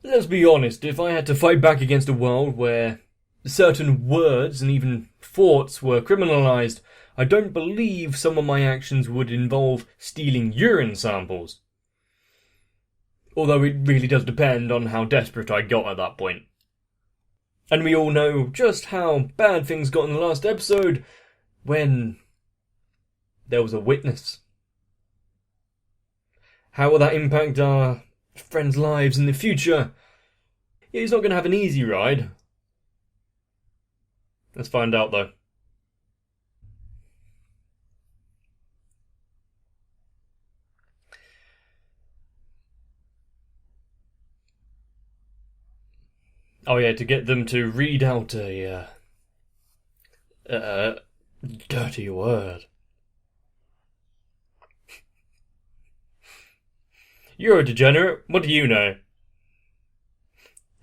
Let's be honest, if I had to fight back against a world where certain words and even thoughts were criminalised, I don't believe some of my actions would involve stealing urine samples. Although it really does depend on how desperate I got at that point. And we all know just how bad things got in the last episode when there was a witness. How will that impact our friends' lives in the future? He's not going to have an easy ride. Let's find out though. Oh yeah, to get them to read out a dirty word. You're a degenerate. What do you know?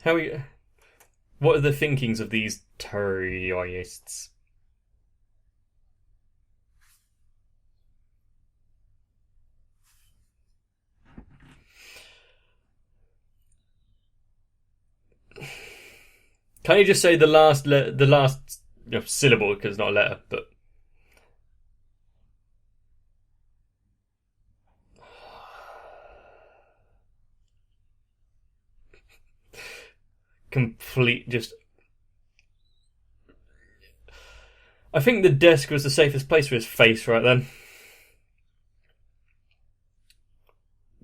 How are you? What are the thinkings of these terrorists? Can you just say the last syllable, because it's not a letter, but complete just. I think the desk was the safest place for his face right then.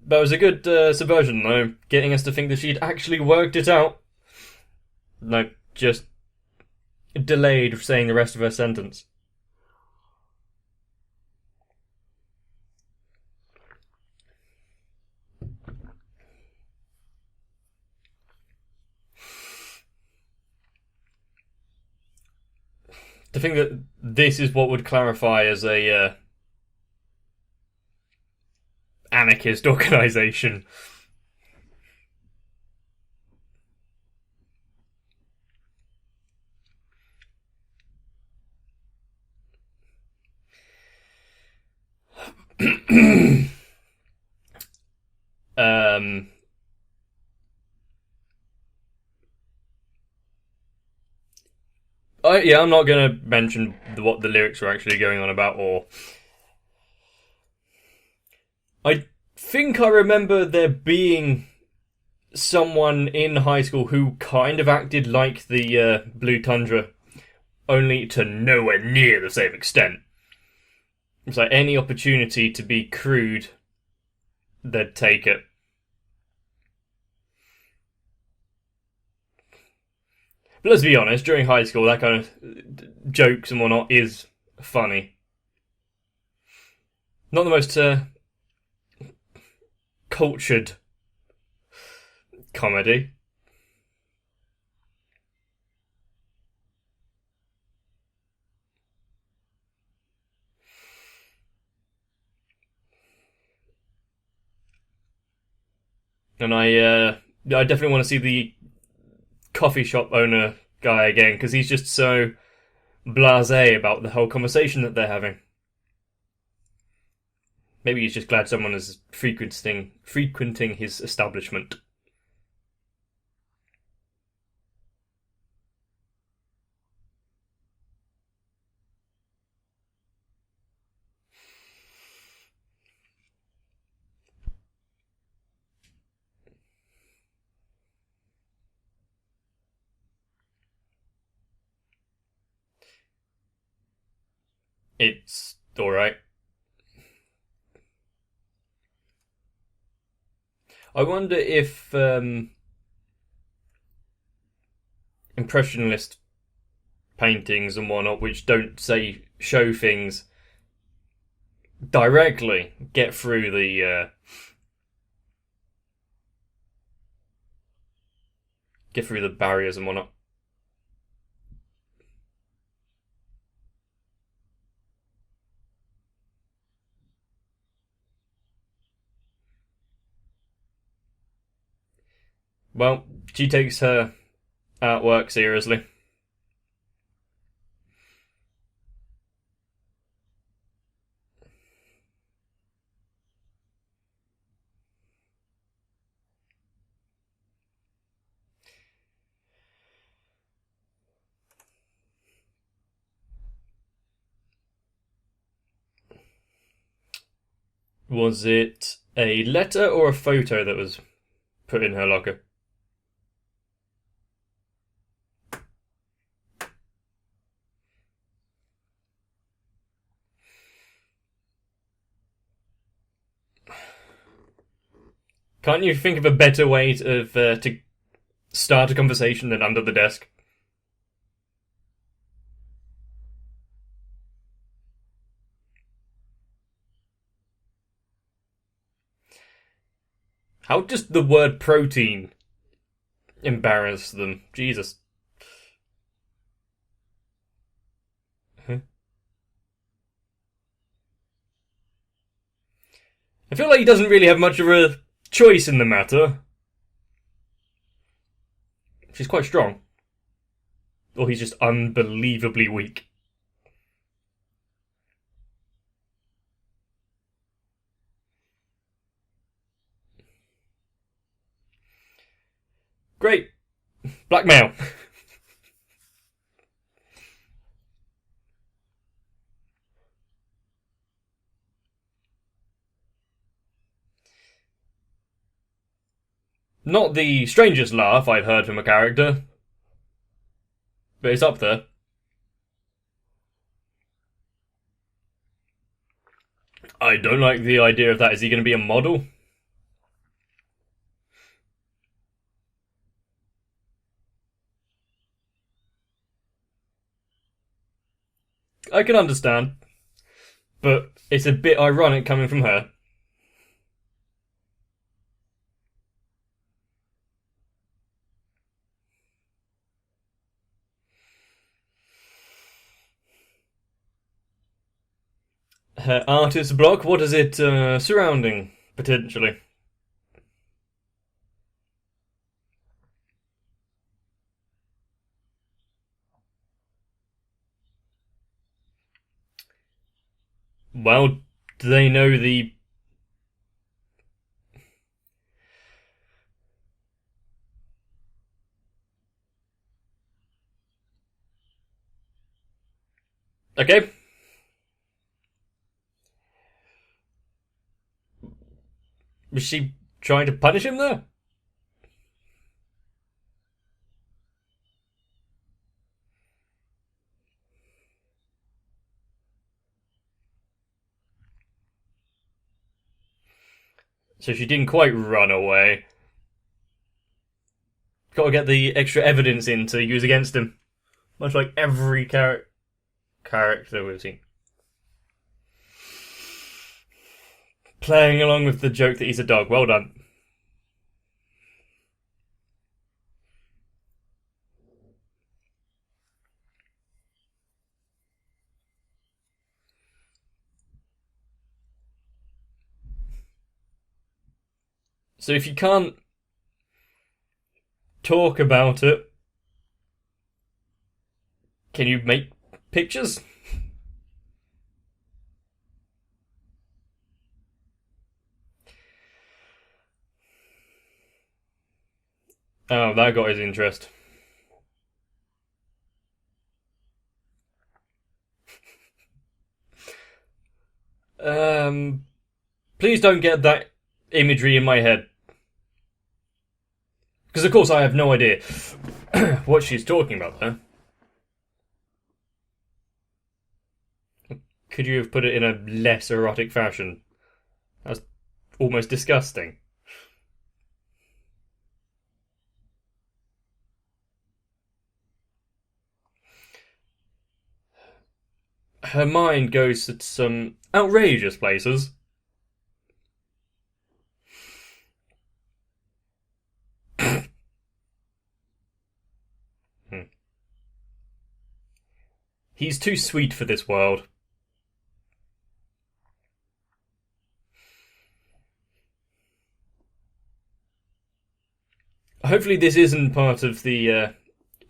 That was a good subversion, though, getting us to think that she'd actually worked it out. No, just delayed saying the rest of her sentence. To think that this is what would clarify as a anarchist organisation. I'm not going to mention what the lyrics are actually going on about, or I think I remember there being someone in high school who kind of acted like the Blue Tundra, only to nowhere near the same extent. It's like any opportunity to be crude, they'd take it. But let's be honest, during high school, that kind of jokes and whatnot is funny. Not the most cultured comedy. And I definitely want to see the coffee shop owner guy again, because he's just so blasé about the whole conversation that they're having. Maybe he's just glad someone is frequenting his establishment. It's alright. I wonder if impressionist paintings and whatnot, which don't say show things directly, get through the barriers and whatnot. Well, she takes her artwork seriously. Was it a letter or a photo that was put in her locker? Can't you think of a better way to start a conversation than under the desk? How does the word protein embarrass them? Jesus. Huh? I feel like he doesn't really have much of a choice in the matter. She's quite strong. Or he's just unbelievably weak. Great. Blackmail. Not the strangest laugh I've heard from a character, but it's up there. I don't like the idea of that. Is he going to be a model? I can understand, but it's a bit ironic coming from her. Her artist block, what is it surrounding, potentially? Well, do they know the... Okay. Was she trying to punish him there? So she didn't quite run away. Got to get the extra evidence in to use against him. Much like every character we've seen. Playing along with the joke that he's a dog. Well done. So if you can't talk about it, can you make pictures? Oh, that got his interest. Please don't get that imagery in my head. Because of course I have no idea what she's talking about there. Could you have put it in a less erotic fashion? That's almost disgusting. Her mind goes to some outrageous places. He's too sweet for this world. Hopefully this isn't part of the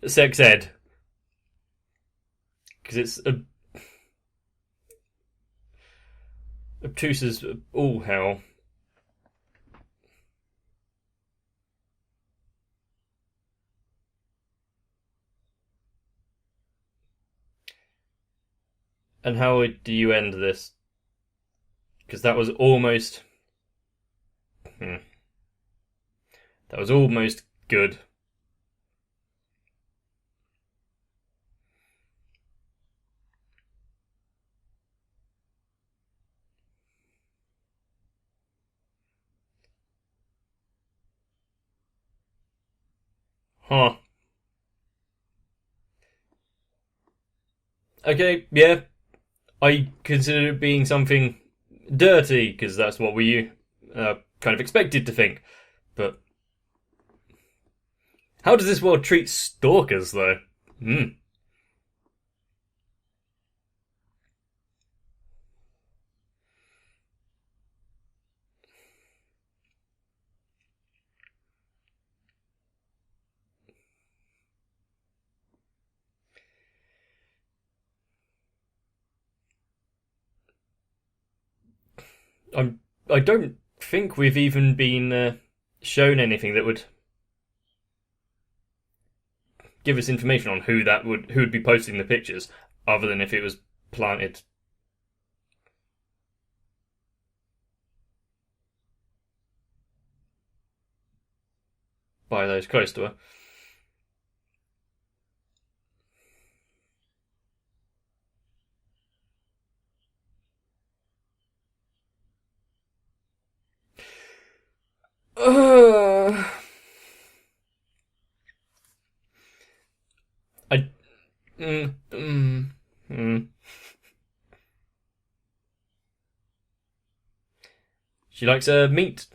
sex ed. Because it's obtuse as all hell. And how do you end this? Because that was almost... That was almost good. Huh. Okay, yeah. I consider it being something dirty, because that's what we kind of expected to think. But how does this world treat stalkers, though? I don't think we've even been shown anything that would give us information on who would be posting the pictures, other than if it was planted by those close to her. I. Mm, mm, mm. She likes meat.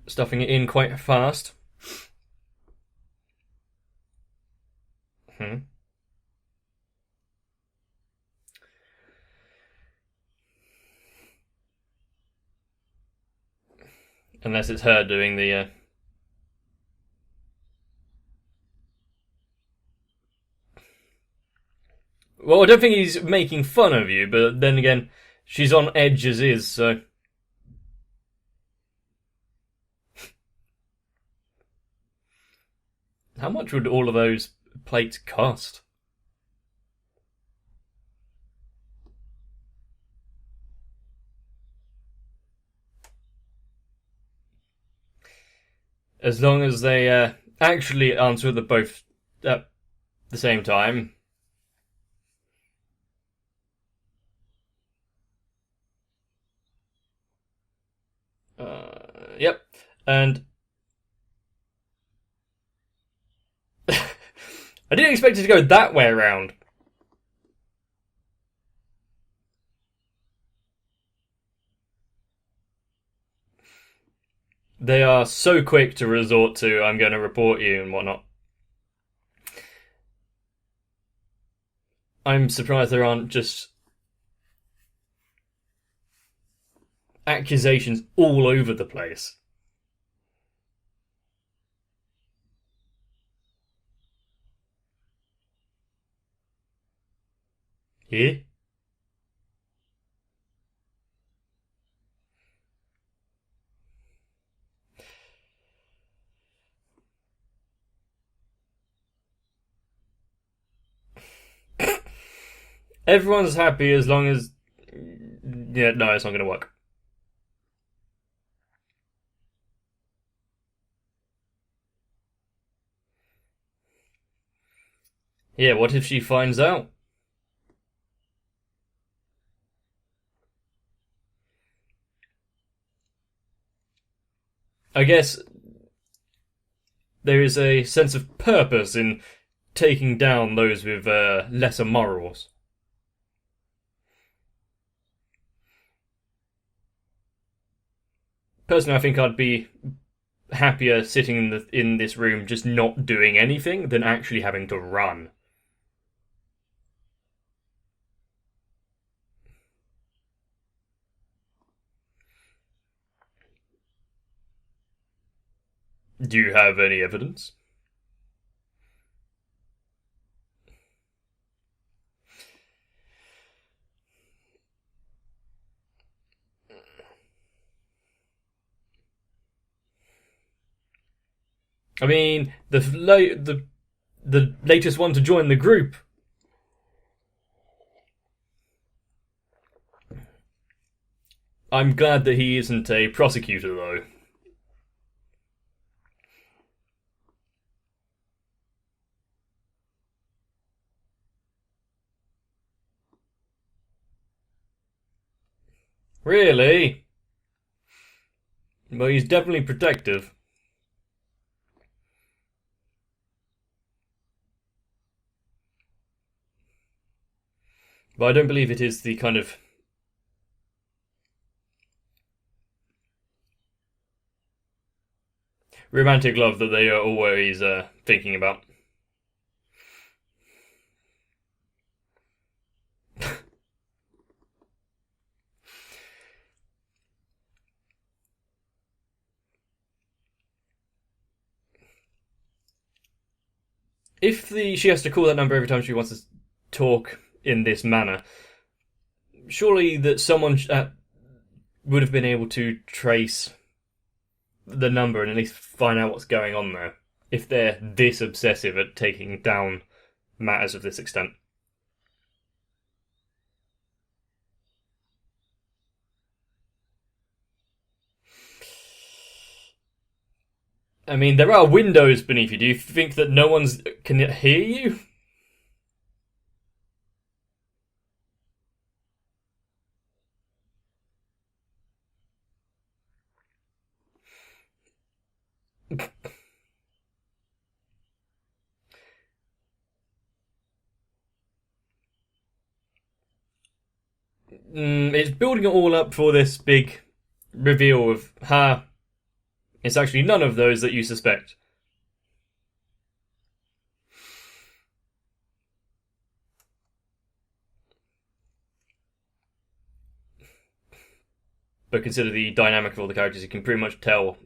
Stuffing it in quite fast. Unless it's her doing the... Well, I don't think he's making fun of you, but then again, she's on edge as is, so... How much would all of those plates cost? As long as they actually answer the both at the same time. Yep. And I didn't expect it to go that way around. They are so quick to resort to, I'm going to report you and whatnot. I'm surprised there aren't just accusations all over the place. Yeah? Everyone's happy as long as... Yeah, no, it's not going to work. Yeah, what if she finds out? I guess there is a sense of purpose in taking down those with lesser morals. Personally, I think I'd be happier sitting in this room just not doing anything than actually having to run. Do you have any evidence? I mean, the latest one to join the group I'm glad that he isn't a prosecutor, though. Really? Well, he's definitely protective. But I don't believe it is the kind of romantic love that they are always thinking about. If she has to call that number every time she wants to talk in this manner, surely that someone would have been able to trace the number and at least find out what's going on there. If they're this obsessive at taking down matters of this extent. I mean, there are windows beneath you. Do you think that no one's can hear you? It's building it all up for this big reveal of, it's actually none of those that you suspect. But consider the dynamic of all the characters, you can pretty much tell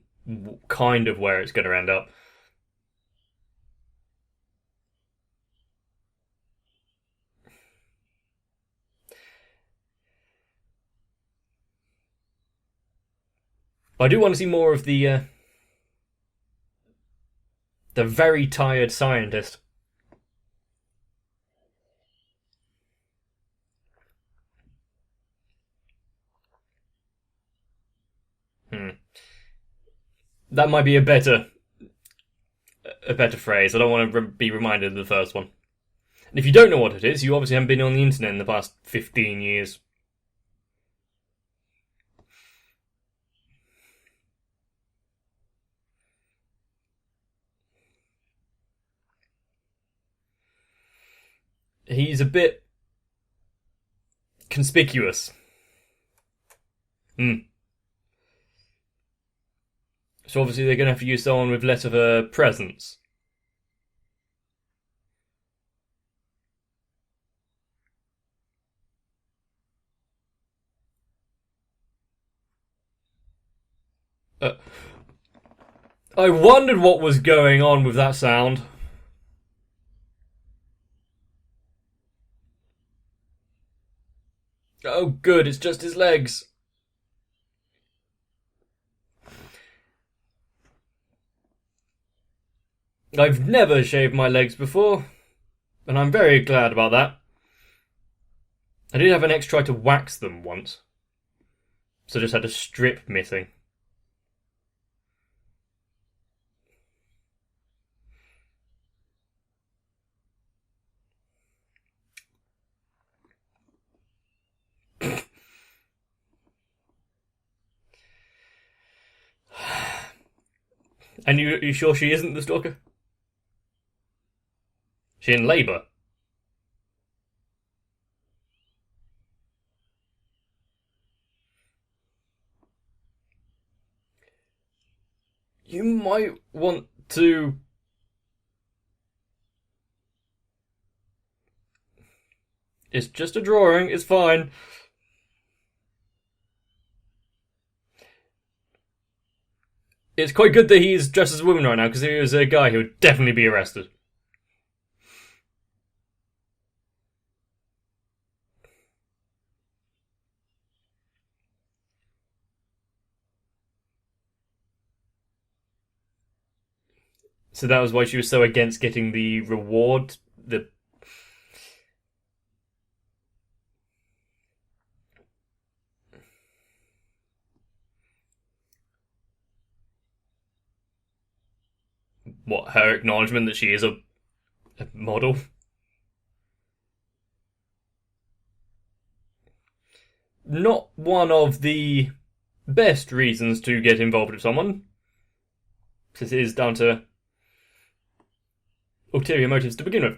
kind of where it's going to end up. I do want to see more of the very tired scientist. That might be a better phrase. I don't want to be reminded of the first one. And if you don't know what it is, you obviously haven't been on the internet in the past 15 years. He's a bit conspicuous. So obviously they're going to have to use someone with less of a presence. I wondered what was going on with that sound. Oh, good, it's just his legs. I've never shaved my legs before, and I'm very glad about that. I did have an ex try to wax them once, so I just had a strip missing. And you sure she isn't the stalker? She in labour? You might want to... It's just a drawing, it's fine. It's quite good that he's dressed as a woman right now, because if he was a guy, he would definitely be arrested. So that was why she was so against getting the reward. What, her acknowledgement that she is a model? Not one of the best reasons to get involved with someone. This is down to ulterior motives to begin with.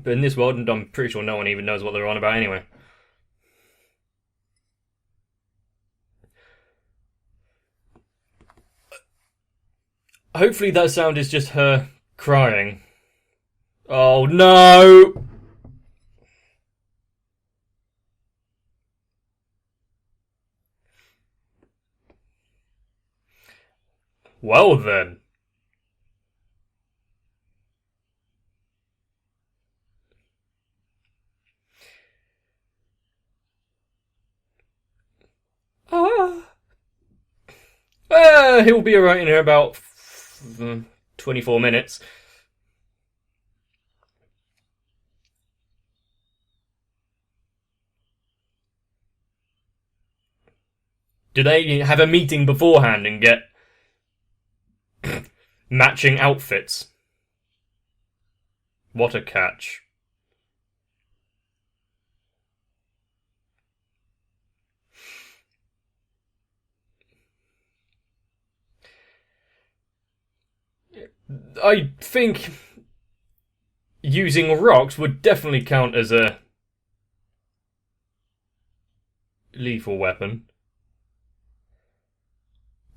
But in this world, I'm pretty sure no one even knows what they're on about anyway. Hopefully that sound is just her crying. Oh no! Well then. He'll be alright in about 24 minutes. Do they have a meeting beforehand and get matching outfits? What a catch. I think using rocks would definitely count as a lethal weapon.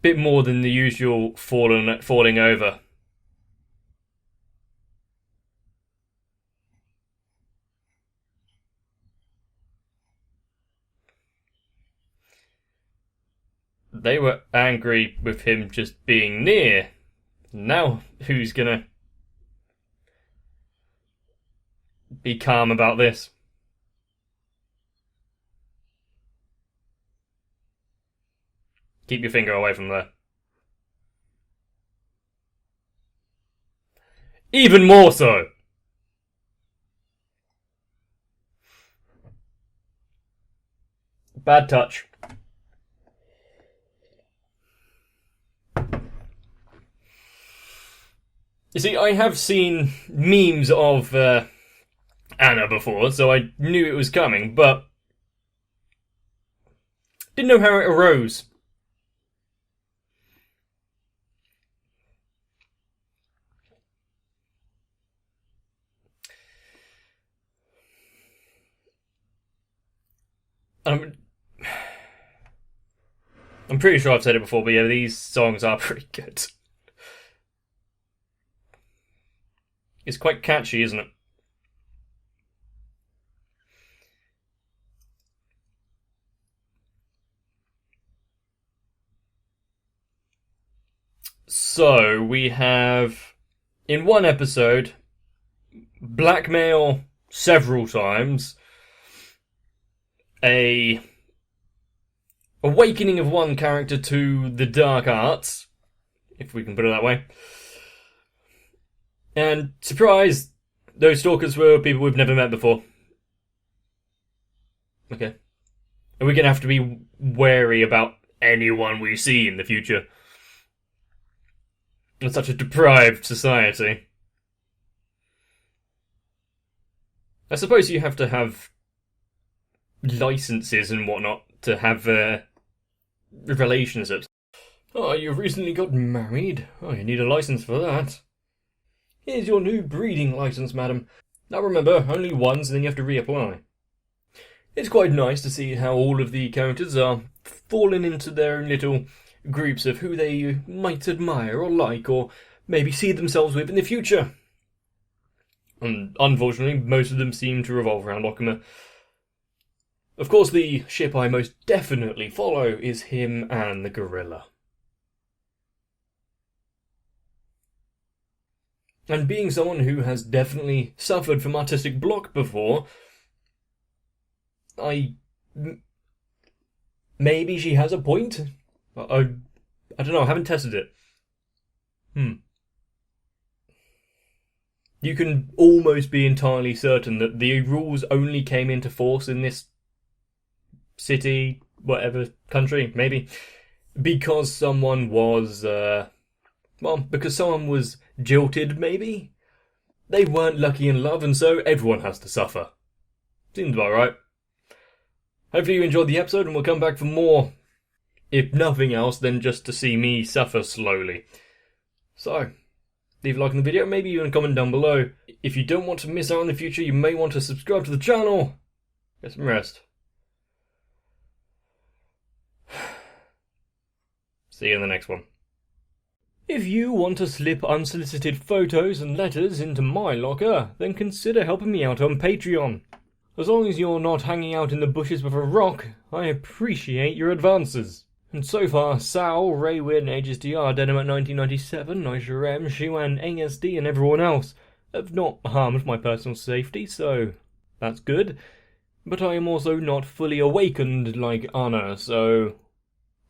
Bit more than the usual falling over. They were angry with him just being near. Now, who's gonna be calm about this? Keep your finger away from there. Even more so! Bad touch. You see, I have seen memes of Anna before, so I knew it was coming, but didn't know how it arose. I'm pretty sure I've said it before, but yeah, these songs are pretty good. It's quite catchy, isn't it? So, we have, in one episode, blackmail several times, a awakening of one character to the dark arts, if we can put it that way. And, surprise, those stalkers were people we've never met before. Okay. Are we going to have to be wary about anyone we see in the future? In such a deprived society. I suppose you have to have licenses and whatnot to have relationships. Oh, you've recently got married? Oh, you need a license for that. Here's your new breeding license, madam. Now remember, only once, and then you have to reapply. It's quite nice to see how all of the characters are falling into their own little groups of who they might admire or like, or maybe see themselves with in the future. And unfortunately, most of them seem to revolve around Okuma. Of course, the ship I most definitely follow is him and the gorilla. And being someone who has definitely suffered from artistic block before, maybe she has a point? I don't know, I haven't tested it. You can almost be entirely certain that the rules only came into force in this city, whatever country, maybe, because someone was, Well, because someone was jilted, maybe? They weren't lucky in love, and so everyone has to suffer. Seems about right. Hopefully you enjoyed the episode, and we'll come back for more. If nothing else, then just to see me suffer slowly. So, leave a like on the video, maybe even a comment down below. If you don't want to miss out in the future, you may want to subscribe to the channel. Get some rest. See you in the next one. If you want to slip unsolicited photos and letters into my locker, then consider helping me out on Patreon. As long as you're not hanging out in the bushes with a rock, I appreciate your advances. And so far, Sal, Raywin, HSDR, Denim 1997, Nigerem, Shiwan, ASD and everyone else have not harmed my personal safety, so that's good. But I am also not fully awakened like Anna, so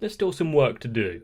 there's still some work to do.